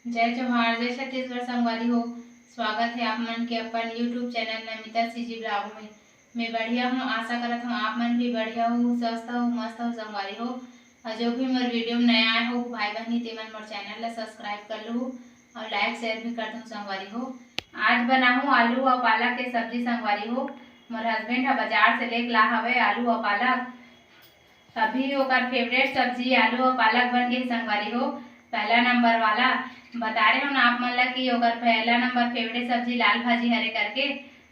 जय जोहार, जय छत्तीसगढ़ संगवारी हो। स्वागत है आप मन के अपन YouTube channel Namita CG blog में। मैं बढ़िया हूँ, आशा करत हूँ आप मन भी बढ़िया हो, स्वस्थ हो, मस्त हो संगवारी हो। और जो भी मोर वीडियो में नया आए हो भाई बहनी तेमन मोर चैनल ला सब्सक्राइब कर लो और लाइक शेयर भी कर दो संगवारी हो। आज बना हूँ आलू और पालक के सब्जी संगवारी हो। मोर हस्बैंड हा बाजार से लेके ला हवे आलू और पालक। अभी ओकर फेवरेट सब्जी आलू और पालक बन गई संगवारी हो। पहला नंबर वाला बता रहे हो ना आप मन ला कि ओकर पहला नंबर फेवरेट सब्जी लाल भाजी हरे करके,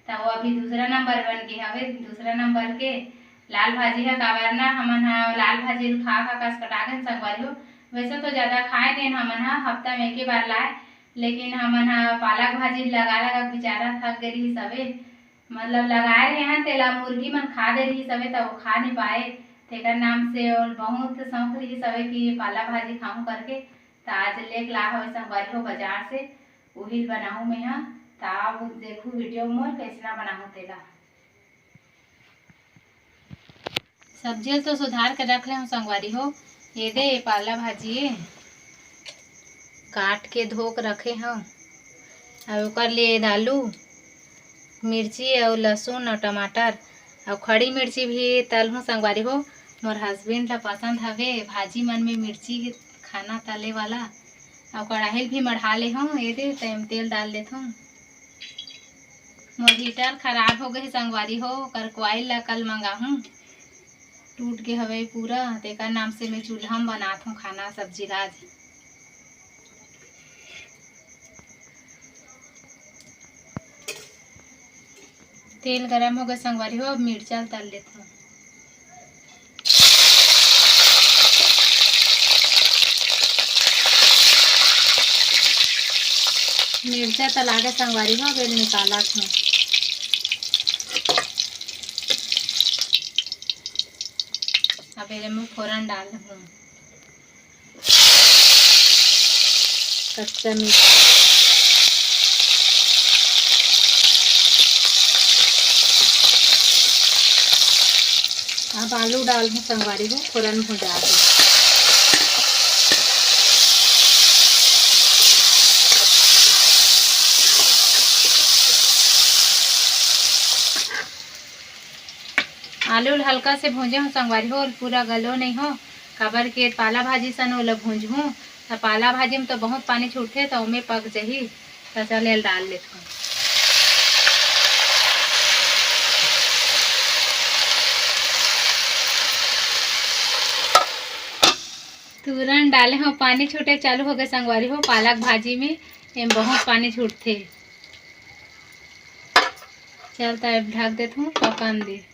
तो वो अभी दूसरा नंबर बन गए हवे। दूसरा नंबर के लाल भाजी है काबर ना हमन लाल भाजी खा खा कस कटा गए संगवारी हो। वैसे तो ज़्यादा खाए नहीं हमन हफ्ता में एक ही बार लाए, लेकिन हमन पालक भाजी लगा लगा बेचारा थक गए रही सवे। मतलब लगाए रहे हैं तेला मुर्गी मन खा दे रही सवे तो खा नहीं पाए, तेकर नाम से और बहुत शौक रही सवे कि पालक भाजी खाऊं करके। तो आज लेके ला हवे संगवारी हो बाजार से, वही बनाऊँ मैं यहाँ। तो आप देखूँ वीडियो मोर कैसना बनाऊँ तेला। सब्जी तो सुधार के रख ले हूँ संगवारी हो। ये दे पाला भाजी काट के धो के रखे हूँ और ओकर लिए आलू मिर्ची और लहसुन और टमाटर और खड़ी मिर्ची भी तल हूँ संगवारी हो। मोर हस्बैंड ला पसंद हवे भाजी मन में मिर्ची खाना तले वाला। और कढ़ाई भी मढ़ा ले हूँ, ये दे तेल डाल देता हूँ। मोर हीटर खराब हो गए संगवारी हो, कर क्वाइल ला कल मंगा हूँ, टूट के हवे पूरा। तेकर नाम से मैं चूल्हा में बनात हूँ खाना सब्जी राज। तेल गरम हो गए संगवारी हो, अब मिर्चा तल लेता हूँ। मिर्चा तला के संगवारी हो फिर निकाला था। अब मैं फोरन डाल दूँ कच्चा मिर्च। अब आलू डाल दूँ संगवारी हो, फोरन भुजा दूँ। आलू हल्का से भूंजे हूँ संगवारी हो, और पूरा गलो नहीं हो काबर के पाला भाजी सन ओला भूंज हूँ। तो पाला भाजी में तो बहुत पानी छूटते तो ओमे पक जही, तो चल डाल लेता हूँ। तुरंत डाले हो, पानी छूटे चालू हो गए संगवारी हो। पालक भाजी में बहुत पानी छूटते। चलता ढक देता हूँ पकन दे।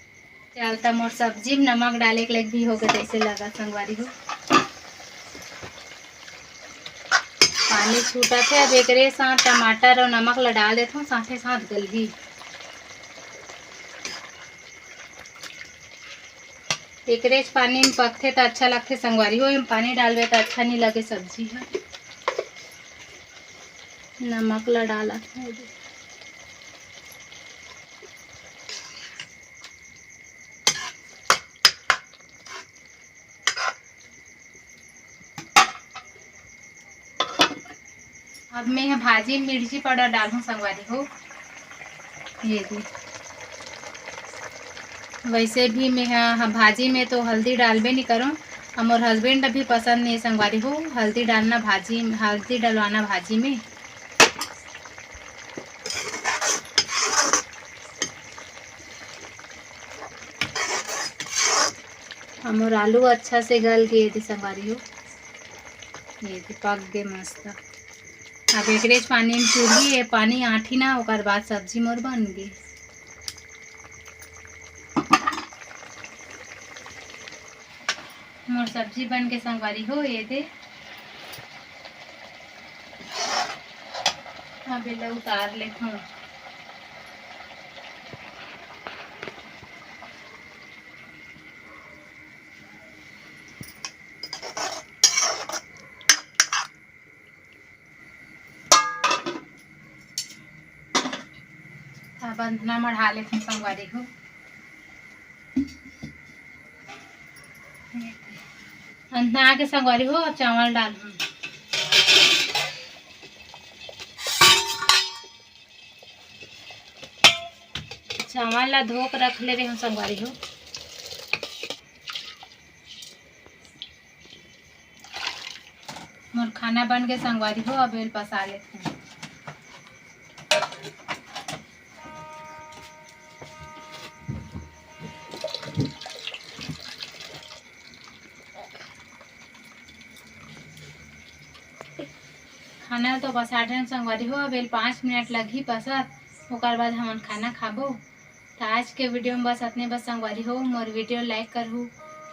चलता मोर सब्जी में नमक डाले के लग भी हो गए जैसे लगा संगवारी हो। पानी छूटा थे, अब एक साथ टमाटर और नमक ला डाल देता हूँ, साथे साथ गल भी। एक पानी में पकते तो अच्छा लगते संगवारी हो, पानी डालवे तो अच्छा नहीं लगे सब्जी है। नमक ला डाला था। अब मैं भाजी में मिर्ची पाउडर डालूँ संगवारी हो। ये भी वैसे भी मैं भाजी में तो हल्दी डालबे नहीं करूँ, और हस्बैंड अभी पसंद नहीं संगवारी हो हल्दी डालना भाजी, हल्दी डलवाना भाजी में। और आलू अच्छा से गल गए थी संगवारी हो, ये थी पक गए मस्त। अब एक पानी में चूल्ही पानी आठी ना, ओकर बाद सब्जी मोर बन गई। मोर सब्जी बन के संगवारी हो, ये दे अब इला उतार लेता हूँ। बंधना मढ़ा लेते संगवारी हो। अंधना के संगवारी हो, अब चावल डाल। चावल ला धो के रख ले रहे हूँ संगवारी हो। मोर खाना बन के संगवारी हो, अब एल पसा लेते हैं। खाना तो पसाठन संगवारी हो, अब 5 मिनट लगी पसत, ओकर बाद हमन खाना खाबो। तो आज के वीडियो में बस अपने बस संगवारी हो। मोर वीडियो लाइक करहु,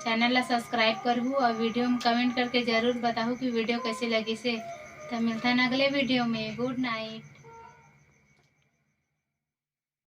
चैनल ला सब्सक्राइब करहु और वीडियो में कमेंट करके जरूर बताहु कि वीडियो कैसे लगी से। तो मिलता है अगले वीडियो में। Good night.